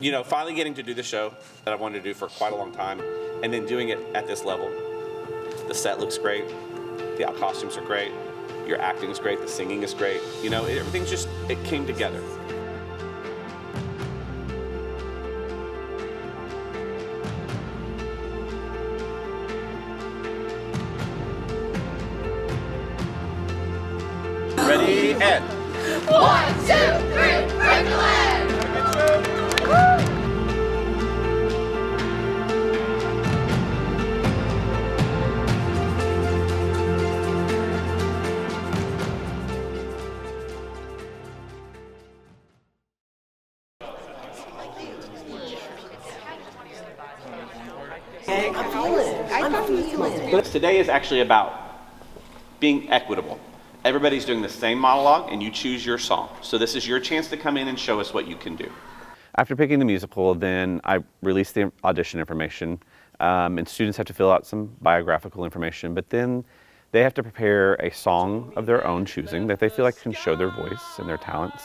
You know, finally getting to do the show that I wanted to do for quite a long time, and then doing it at this level. The set looks great, the costumes are great, your acting is great, the singing is great. You know, everything's just, it came together. Ready, and 1, 2, 3, break the leg! Today is actually about being equitable. Everybody's doing the same monologue and you choose your song. So this is your chance to come in and show us what you can do. After picking the musical, then I released the audition information, and students have to fill out some biographical information, but then they have to prepare a song of their own choosing that they feel like can show their voice and their talents,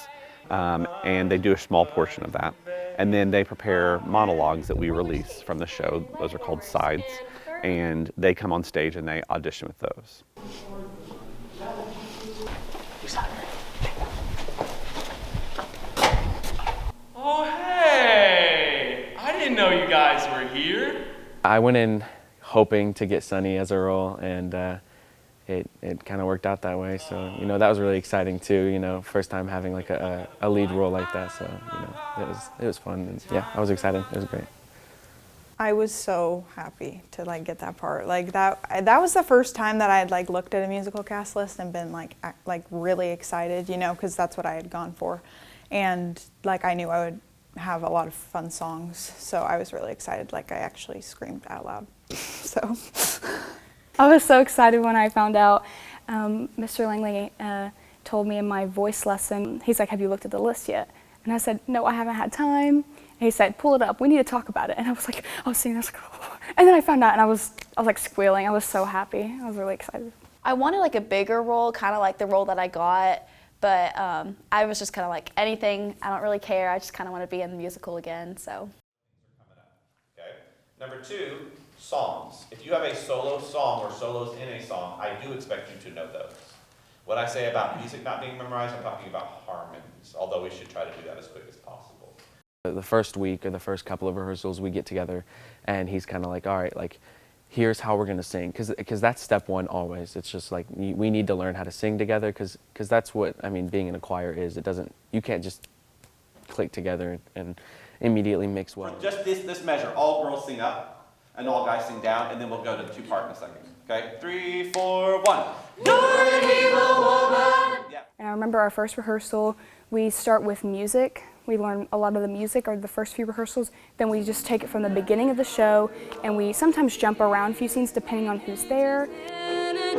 and they do a small portion of that. And then they prepare monologues that we release from the show. Those are called sides, and they come on stage and they audition with those. Oh, hey! I didn't know you guys were here. I went in hoping to get Sunny as a role, and it kind of worked out that way. So, you know, that was really exciting too. You know, first time having like a lead role like that. So, you know, it was fun. And yeah, I was excited. It was great. I was so happy to like get that part. Like that was the first time that I had like looked at a musical cast list and been like really excited, you know, because that's what I had gone for. And like I knew I would have a lot of fun songs, so I was really excited. Like I actually screamed out loud. So I was so excited when I found out. Mr. Langley told me in my voice lesson, he's like, "Have you looked at the list yet?" And I said, "No, I haven't had time." And he said, "Pull it up, we need to talk about it." And I was like, I was singing, I was like, oh. And then I found out and I was like squealing. I was so happy. I was really excited. I wanted like a bigger role, kind of like the role that I got, but I was just kind of like, anything, I don't really care. I just kind of want to be in the musical again, so. Okay. Number 2, songs. If you have a solo song or solos in a song, I do expect you to know those. What I say about music not being memorized, I'm talking about harmonies, although we should try to do that as quick as possible. The first week or the first couple of rehearsals, we get together, and he's kind of like, "All right, like, here's how we're gonna sing," because that's step one always. It's just like we need to learn how to sing together, because that's what I mean. Being in a choir is you can't just click together and immediately mix well. For just this measure, all girls sing up and all guys sing down, and then we'll go to the 2 part in a second. Okay, 3, 4, 1. You're an evil woman! Yeah. And I remember our first rehearsal, we start with music. We learn a lot of the music, or the first few rehearsals. Then we just take it from the beginning of the show, and we sometimes jump around a few scenes depending on who's there. 3,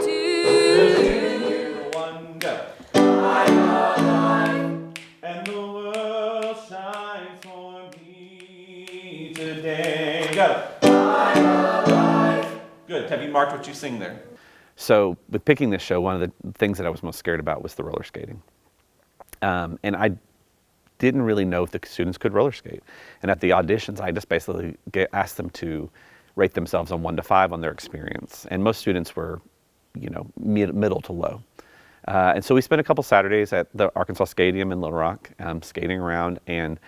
2, 1, go. I'm alive, and the world shines for me today. Go. I'm alive. Good. Have you marked what you sing there? So, with picking this show, one of the things that I was most scared about was the roller skating, and I didn't really know if the students could roller skate. And at the auditions, I just basically asked them to rate themselves on 1 to 5 on their experience. And most students were, you know, middle to low. And so we spent a couple Saturdays at the Arkansas Stadium in Little Rock, skating around. And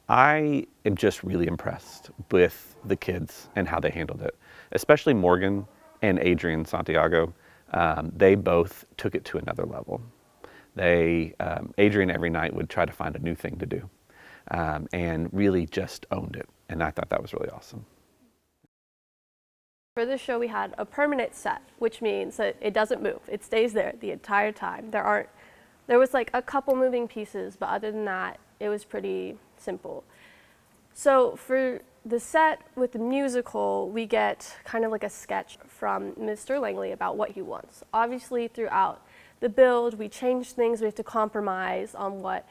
I am just really impressed with the kids and how they handled it, especially Morgan and Adrian Santiago. They both took it to another level. Adrian every night would try to find a new thing to do, and really just owned it. And I thought that was really awesome. For this show, we had a permanent set, which means that it doesn't move. It stays there the entire time. There was like a couple moving pieces, but other than that, it was pretty simple. So for the set with the musical, we get kind of like a sketch from Mr. Langley about what he wants. Obviously, throughout the build, we change things, we have to compromise on what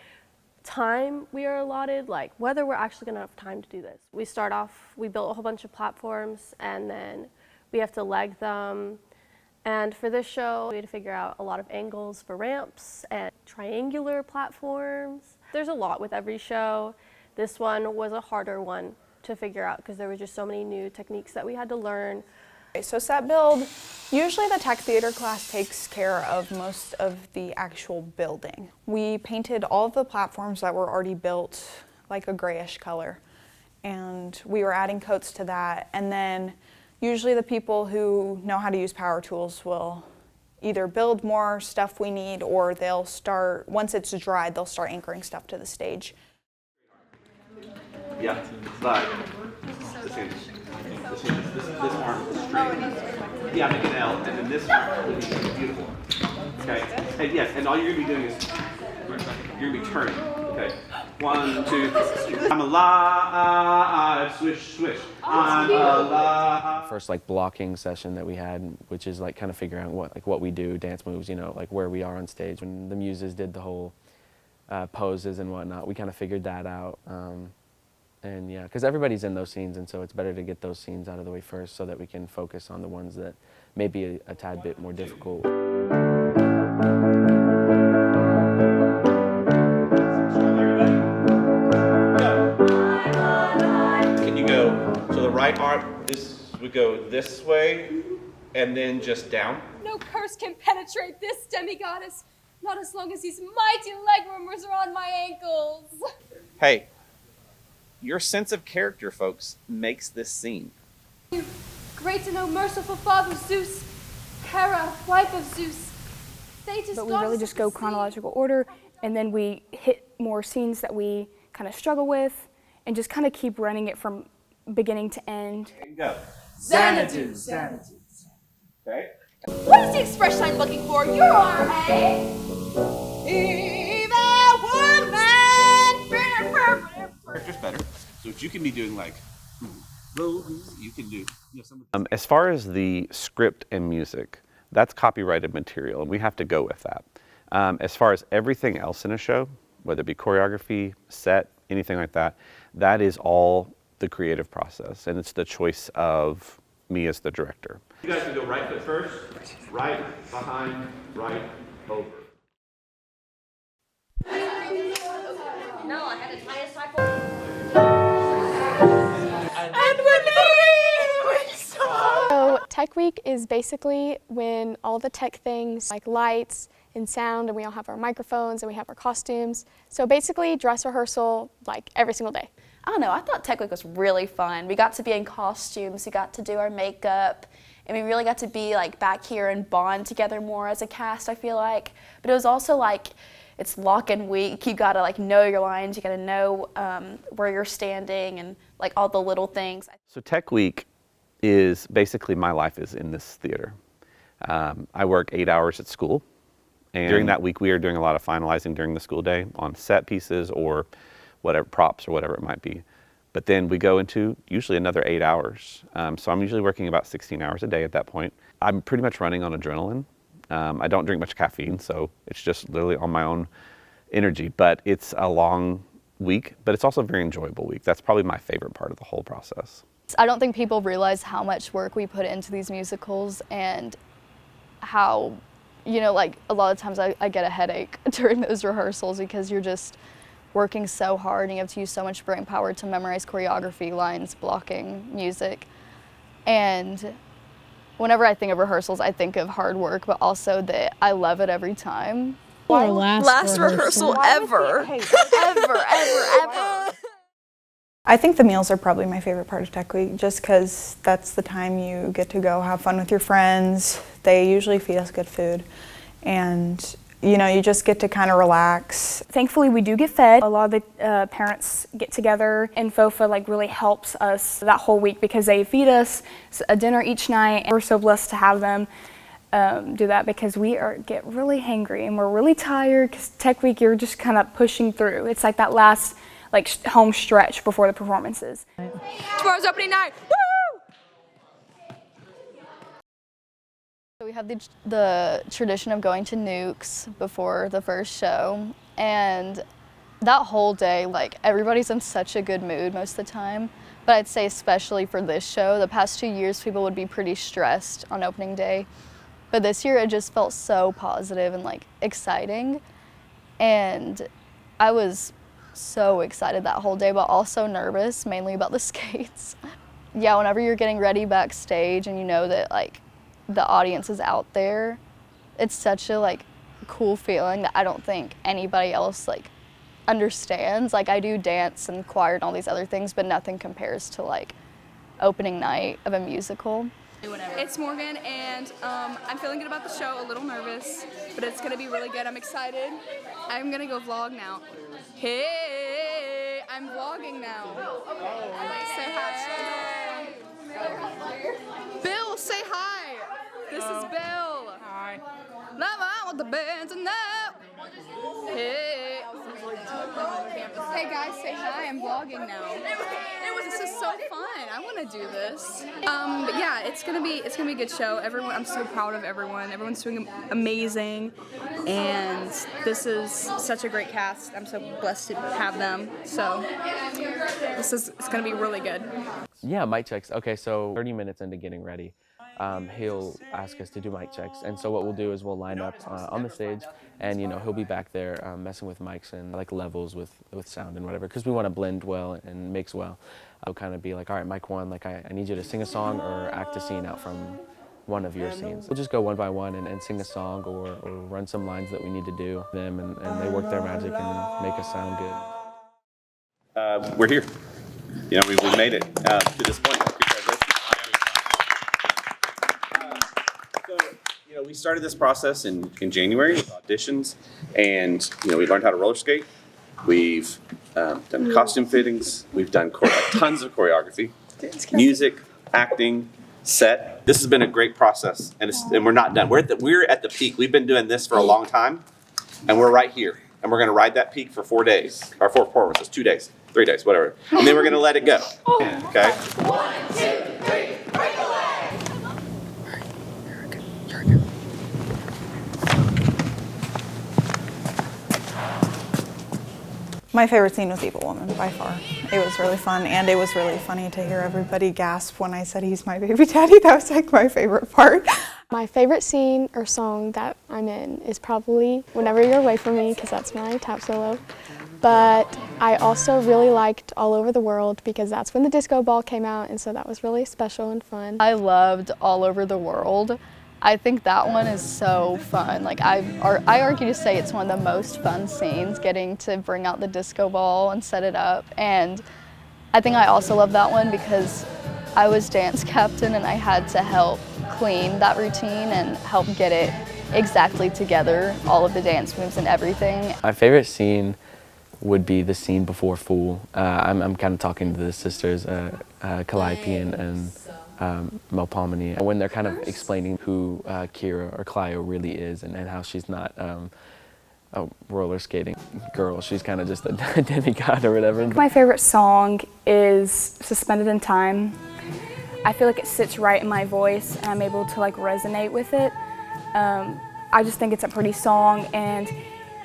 time we are allotted, like whether we're actually gonna have time to do this. We start off, we built a whole bunch of platforms, and then we have to leg them. And for this show, we had to figure out a lot of angles for ramps and triangular platforms. There's a lot with every show. This one was a harder one to figure out because there were just so many new techniques that we had to learn. So set build, usually the tech theater class takes care of most of the actual building. We painted all of the platforms that were already built like a grayish color, and we were adding coats to that. And then usually the people who know how to use power tools will either build more stuff we need, or they'll start, once it's dried, they'll start anchoring stuff to the stage. Yeah, slide. This arm is straight. Yeah, make an L, and then this arm is beautiful. Okay, and yes, and all you're gonna be doing is you're gonna be turning. Okay, 1, 2. I'm alive. Swish, swish. I'm alive. First like blocking session that we had, which is like kind of figuring out what we do, dance moves, you know, like where we are on stage. When the muses did the whole poses and whatnot, we kind of figured that out. And yeah, because everybody's in those scenes, and so it's better to get those scenes out of the way first so that we can focus on the ones that may be a tad bit more difficult. Can you go, so the right arm, this would go this way, and then just down? No curse can penetrate this demigoddess, not as long as these mighty leg warmers are on my ankles. Hey, your sense of character, folks, makes this scene. Great and O merciful Father Zeus, Hera, wife of Zeus, Thetis, But we really just go chronological order, and then we hit more scenes that we kind of struggle with, and just kind of keep running it from beginning to end. There you go. Xanadu, Xanadu. Okay. What is the expression I'm looking for? Your arm, eh? Evil woman! Character's better. So if you can be doing like, you can do, some of the As far as the script and music, that's copyrighted material, and we have to go with that. As far as everything else in a show, whether it be choreography, set, anything like that, that is all the creative process, and it's the choice of me as the director. You guys can go right foot first, right, behind, right, over. No, I had to tie a cycle. So Tech Week is basically when all the tech things like lights and sound, and we all have our microphones and we have our costumes. So basically dress rehearsal like every single day. I don't know, I thought Tech Week was really fun. We got to be in costumes, we got to do our makeup, and we really got to be like back here and bond together more as a cast, I feel like. But it was also like, it's lock-in week. You gotta like know your lines. You gotta know where you're standing and like all the little things. So Tech Week is basically my life is in this theater. I work 8 hours at school, and during that week we are doing a lot of finalizing during the school day on set pieces or whatever, props or whatever it might be. But then we go into usually another 8 hours. So I'm usually working about 16 hours a day at that point. I'm pretty much running on adrenaline. I don't drink much caffeine, so it's just literally on my own energy. But it's a long week, but it's also a very enjoyable week. That's probably my favorite part of the whole process. I don't think people realize how much work we put into these musicals, and how, you know, like a lot of times I get a headache during those rehearsals because you're just working so hard and you have to use so much brain power to memorize choreography, lines, blocking, music. And whenever I think of rehearsals, I think of hard work, but also that I love it every time. Our last rehearsal ever. Ever. I think the meals are probably my favorite part of Tech Week, just because that's the time you get to go have fun with your friends. They usually feed us good food, and you know, you just get to kind of relax. Thankfully, we do get fed. A lot of the parents get together, and FOFA like really helps us that whole week because they feed us a dinner each night. And we're so blessed to have them do that because we get really hangry and we're really tired because Tech Week, you're just kind of pushing through. It's like that last like home stretch before the performances. Tomorrow's opening night. Woo! So we have the tradition of going to Nukes before the first show, and that whole day, like, everybody's in such a good mood most of the time, but I'd say especially for this show, the past 2 years people would be pretty stressed on opening day, but this year it just felt so positive and like exciting, and I was so excited that whole day, but also nervous, mainly about the skates. Yeah, whenever you're getting ready backstage and you know that like the audience is out there, it's such a like cool feeling that I don't think anybody else like understands. Like I do dance and choir and all these other things, but nothing compares to like opening night of a musical. It's Morgan, and I'm feeling good about the show, a little nervous, but it's gonna be really good. I'm excited. I'm gonna go vlog now. Hey, I'm vlogging now. Say hi. Bill, say hi. This is Bill. Hi. Love on with the bands and now. Hey. Hey guys, say hi. I'm vlogging now. This is so fun. I want to do this. But yeah, it's gonna be a good show. Everyone, I'm so proud of everyone. Everyone's doing amazing, and this is such a great cast. I'm so blessed to have them. So it's gonna be really good. Yeah, mic checks. Okay, so 30 minutes into getting ready, he'll ask us to do mic checks. And so what we'll do is we'll line up on the stage, and he'll be back there messing with mics and like levels with sound and whatever, because we want to blend well and mix well. I'll kind of be like, all right, mic one, like I need you to sing a song or act a scene out from one of your scenes. We'll just go one by one and sing a song or run some lines that we need to do them, and they work their magic and make us sound good. We're here. We made it to this point. So, we started this process in January with auditions, and we learned how to roller skate. We've done costume fittings. We've done tons of choreography, music, acting, set. This has been a great process, and we're not done. We're at the peak. We've been doing this for a long time, and we're right here. And we're going to ride that peak for 4 days, or 4 performances, 2 days, 3 days, whatever. And then we're going to let it go. Okay? 1, 2, 3, break away. My favorite scene was Evil Woman, by far. It was really fun, and it was really funny to hear everybody gasp when I said he's my baby daddy. That was like my favorite part. My favorite scene or song that I'm in is probably Whenever You're Away From Me, because that's my tap solo. But I also really liked All Over the World because that's when the disco ball came out, and so that was really special and fun. I loved All Over the World. I think that one is so fun. Like I argue to say it's one of the most fun scenes, getting to bring out the disco ball and set it up. And I think I also love that one because I was dance captain and I had to help clean that routine and help get it exactly together, all of the dance moves and everything. My favorite scene would be the scene before Fool. I'm kind of talking to the sisters, Calliope and Melpomene, when they're kind of explaining who Kira or Clio really is and how she's not a roller skating girl. She's kind of just a demigod or whatever. My favorite song is Suspended in Time. I feel like it sits right in my voice and I'm able to like resonate with it. I just think it's a pretty song, and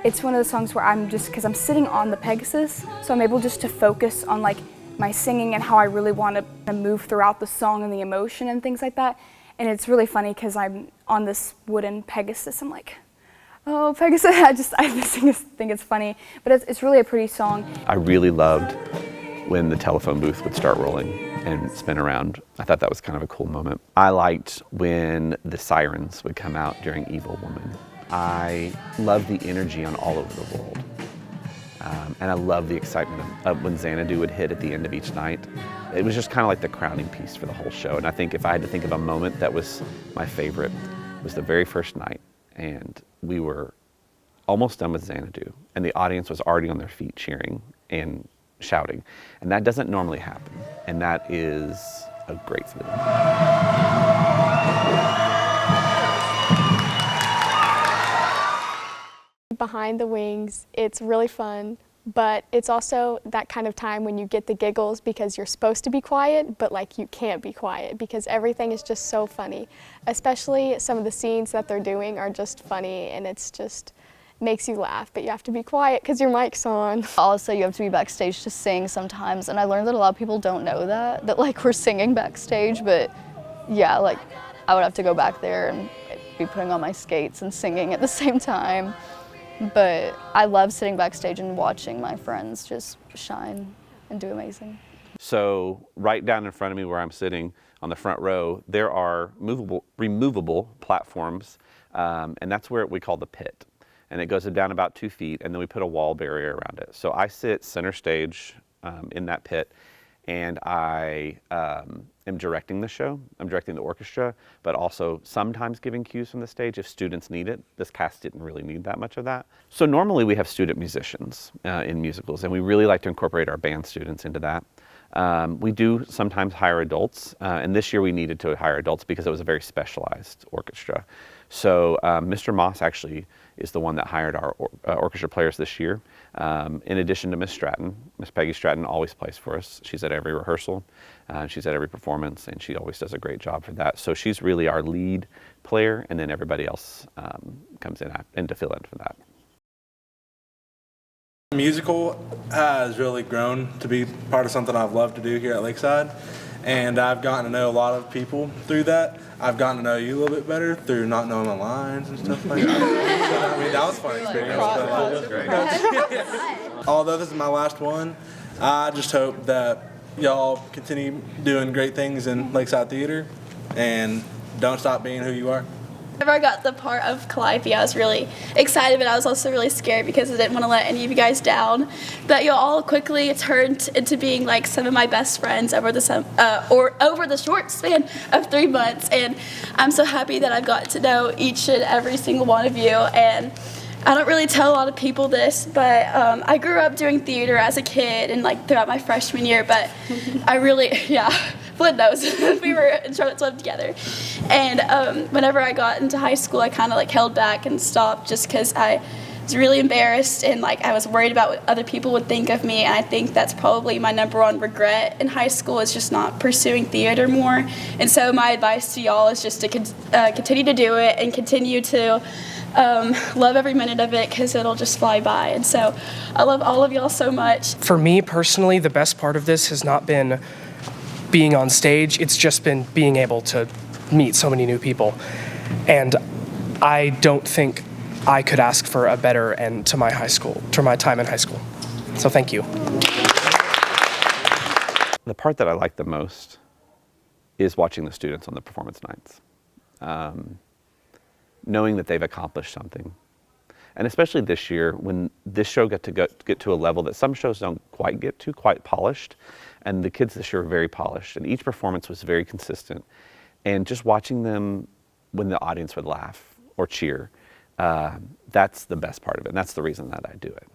it's one of the songs where because I'm sitting on the Pegasus, so I'm able just to focus on like my singing and how I really want to move throughout the song and the emotion and things like that. And it's really funny because I'm on this wooden Pegasus. I'm like, oh, Pegasus. I think it's funny, but it's really a pretty song. I really loved when the telephone booth would start rolling and spin around. I thought that was kind of a cool moment. I liked when the sirens would come out during Evil Woman. I loved the energy on All Over the World. And I love the excitement of when Xanadu would hit at the end of each night. It was just kind of like the crowning piece for the whole show. And I think if I had to think of a moment that was my favorite, it was the very first night. And we were almost done with Xanadu. And the audience was already on their feet cheering and shouting. And that doesn't normally happen. And that is a great feeling. Behind the Wings, it's really fun, but it's also that kind of time when you get the giggles because you're supposed to be quiet, but like you can't be quiet because everything is just so funny. Especially some of the scenes that they're doing are just funny, and it's just makes you laugh, but you have to be quiet because your mic's on. Also, you have to be backstage to sing sometimes, and I learned that a lot of people don't know that like we're singing backstage, but yeah, like I would have to go back there and be putting on my skates and singing at the same time. but I love sitting backstage and watching my friends just shine and do amazing. So right down in front of me where I'm sitting on the front row, there are removable platforms, and that's where we call the pit. And it goes down about 2 feet, and then we put a wall barrier around it. So I sit center stage in that pit, and I am directing the show. I'm directing the orchestra, but also sometimes giving cues from the stage if students need it. This cast didn't really need that much of that. So normally we have student musicians in musicals, and we really like to incorporate our band students into that. We do sometimes hire adults, and this year we needed to hire adults because it was a very specialized orchestra. So Mr. Moss actually is the one that hired our orchestra players this year. In addition to Miss Stratton. Miss Peggy Stratton always plays for us. She's at every rehearsal, she's at every performance, and she always does a great job for that. So she's really our lead player, and then everybody else comes in to fill in for that. The musical has really grown to be part of something I've loved to do here at Lakeside, and I've gotten to know a lot of people through that. I've gotten to know you a little bit better through not knowing the lines and stuff like that. So, I mean, that was a fun experience. Although this is my last one, I just hope that y'all continue doing great things in Lakeside Theater and don't stop being who you are. Whenever I got the part of Calliope, I was really excited, but I was also really scared because I didn't want to let any of you guys down. But you all quickly turned into being like some of my best friends over the short span of 3 months, and I'm so happy that I've got to know each and every single one of you. And I don't really tell a lot of people this, but I grew up doing theater as a kid and like throughout my freshman year, but I really, Flynn knows. We were in Charlotte's Web together. And whenever I got into high school, I kind of like held back and stopped just because I was really embarrassed and like I was worried about what other people would think of me. And I think that's probably my #1 regret in high school is just not pursuing theater more. And so my advice to y'all is just to continue to do it and continue to love every minute of it because it'll just fly by. And so I love all of y'all so much. For me personally, the best part of this has not been being on stage, it's just been being able to meet so many new people. And I don't think I could ask for a better end to my time in high school. So thank you. The part that I like the most is watching the students on the performance nights. Knowing that they've accomplished something. And especially this year when this show get to a level that some shows don't quite get to, quite polished. And the kids this year are very polished, and each performance was very consistent. And just watching them when the audience would laugh or cheer, that's the best part of it, and that's the reason that I do it.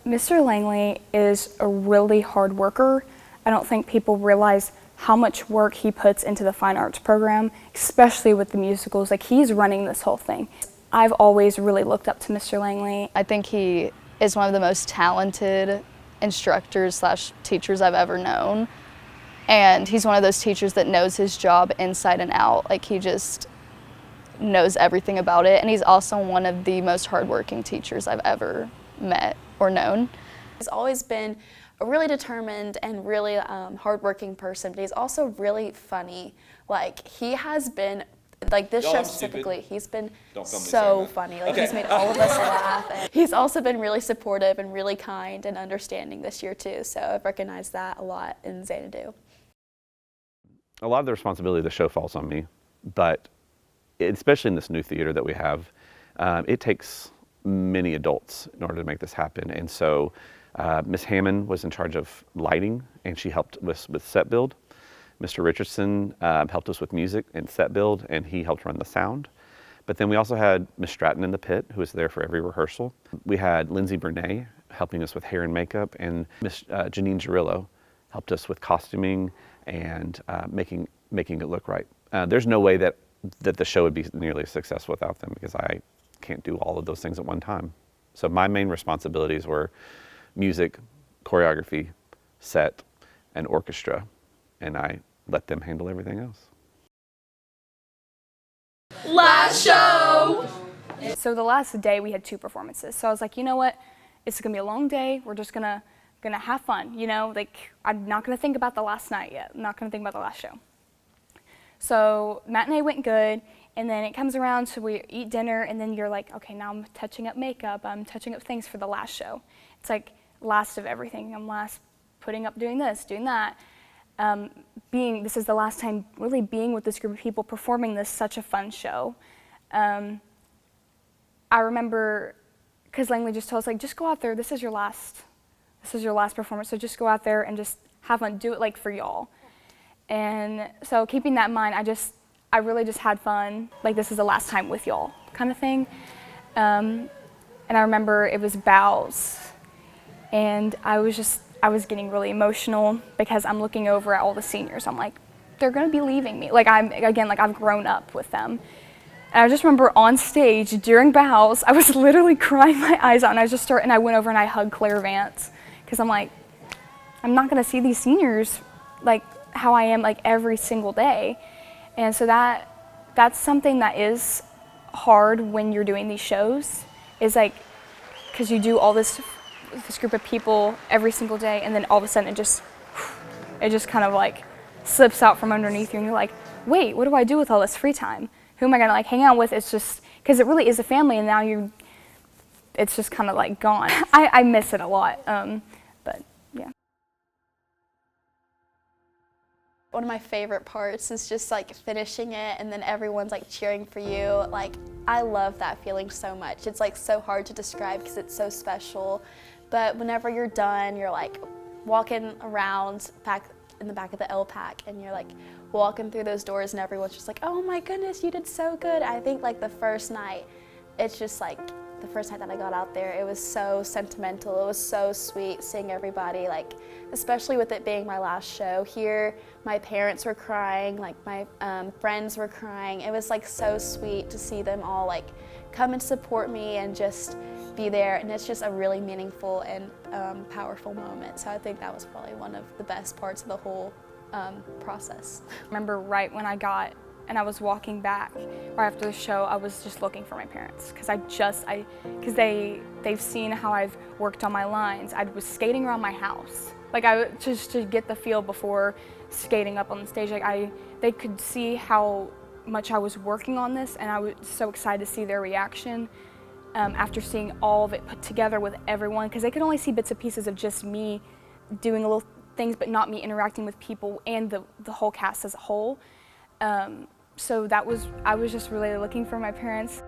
Mr. Langley is a really hard worker. I don't think people realize how much work he puts into the fine arts program, especially with the musicals. Like, he's running this whole thing. I've always really looked up to Mr. Langley. I think he is one of the most talented instructors/teachers I've ever known. And he's one of those teachers that knows his job inside and out. Like, he just knows everything about it. And he's also one of the most hardworking teachers I've ever met or known. He's always been a really determined and really hardworking person, but he's also really funny. Like, he has been, like this show specifically, he's been so funny. Like, he's made all of us laugh. And he's also been really supportive and really kind and understanding this year too. So I've recognized that a lot in Xanadu. A lot of the responsibility of the show falls on me, but especially in this new theater that we have, it takes many adults in order to make this happen. And so Miss Hammond was in charge of lighting, and she helped with set build. Mr. Richardson helped us with music and set build, and he helped run the sound. But then we also had Miss Stratton in the pit, who was there for every rehearsal. We had Lindsay Bernay helping us with hair and makeup, and Miss Janine Girillo helped us with costuming and making it look right. There's no way that the show would be nearly as successful without them, because I can't do all of those things at one time. So my main responsibilities were music, choreography, set, and orchestra, and I let them handle everything else. Last show! So the last day we had 2 performances. So I was like, you know what? It's gonna be a long day. We're just gonna have fun, you know? Like, I'm not gonna think about the last night yet. I'm not gonna think about the last show. So matinee went good, And then it comes around, so we eat dinner, and then you're like, okay, now I'm touching up makeup, I'm touching up things for the last show. It's like last of everything. I'm last putting up doing this, doing that. This is the last time really being with this group of people, performing this such a fun show. I remember, because Langley just told us, like, just go out there, this is your last performance, so just go out there and just have fun, do it like for y'all. And so keeping that in mind, I really just had fun, like this is the last time with y'all kind of thing. And I remember it was bows, and I was getting really emotional because I'm looking over at all the seniors. I'm like, they're gonna be leaving me. Like I've grown up with them. And I just remember on stage during bows, I was literally crying my eyes out, and I went over and I hugged Claire Vance, because I'm like, I'm not gonna see these seniors like how I am like every single day. And so that's something that is hard when you're doing these shows, is like, because you do all this group of people every single day, and then all of a sudden it just kind of like slips out from underneath you, and you're like, wait, what do I do with all this free time? Who am I gonna like hang out with? It's just, because it really is a family, and now it's just kind of like gone. I miss it a lot, but yeah. One of my favorite parts is just like finishing it and then everyone's like cheering for you. Like, I love that feeling so much. It's like so hard to describe because it's so special. But whenever you're done, you're like walking around back in the back of the LPAC, and you're like walking through those doors and everyone's just like, oh my goodness, you did so good. I think like the first night, it's just like, the first night that I got out there, it was so sentimental. It was so sweet seeing everybody, like, especially with it being my last show here. My parents were crying, like my friends were crying. It was like so sweet to see them all like come and support me and just be there. And it's just a really meaningful and powerful moment. So I think that was probably one of the best parts of the whole process. I remember right when I got, and I was walking back right after the show, I was just looking for my parents, because they've seen how I've worked on my lines. I was skating around my house, like just to get the feel before skating up on the stage. Like they could see how much I was working on this, and I was so excited to see their reaction after seeing all of it put together with everyone, because they could only see bits and pieces of just me doing little things, but not me interacting with people and the whole cast as a whole. So I was just really looking for my parents.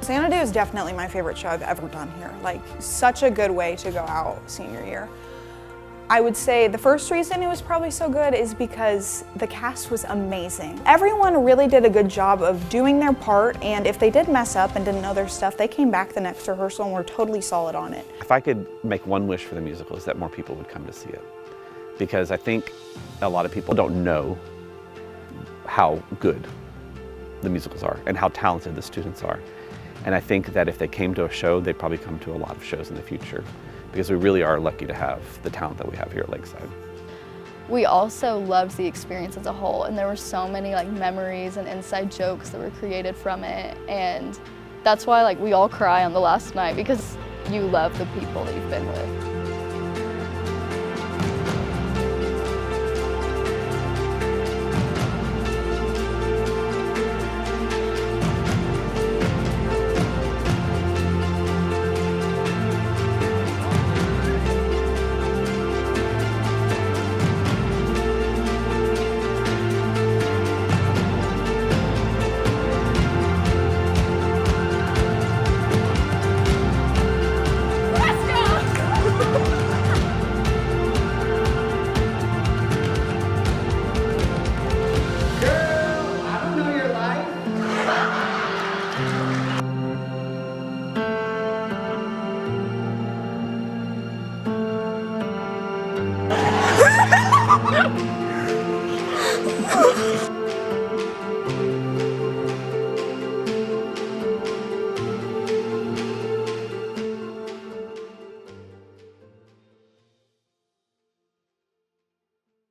Xanadu is definitely my favorite show I've ever done here. Like, such a good way to go out senior year. I would say the first reason it was probably so good is because the cast was amazing. Everyone really did a good job of doing their part, and if they did mess up and didn't know their stuff, they came back the next rehearsal and were totally solid on it. If I could make one wish for the musical, is that more people would come to see it. Because I think a lot of people don't know how good the musicals are and how talented the students are. And I think that if they came to a show, they'd probably come to a lot of shows in the future, because we really are lucky to have the talent that we have here at Lakeside. We also loved the experience as a whole, and there were so many like memories and inside jokes that were created from it, and that's why like we all cry on the last night, because you love the people that you've been with.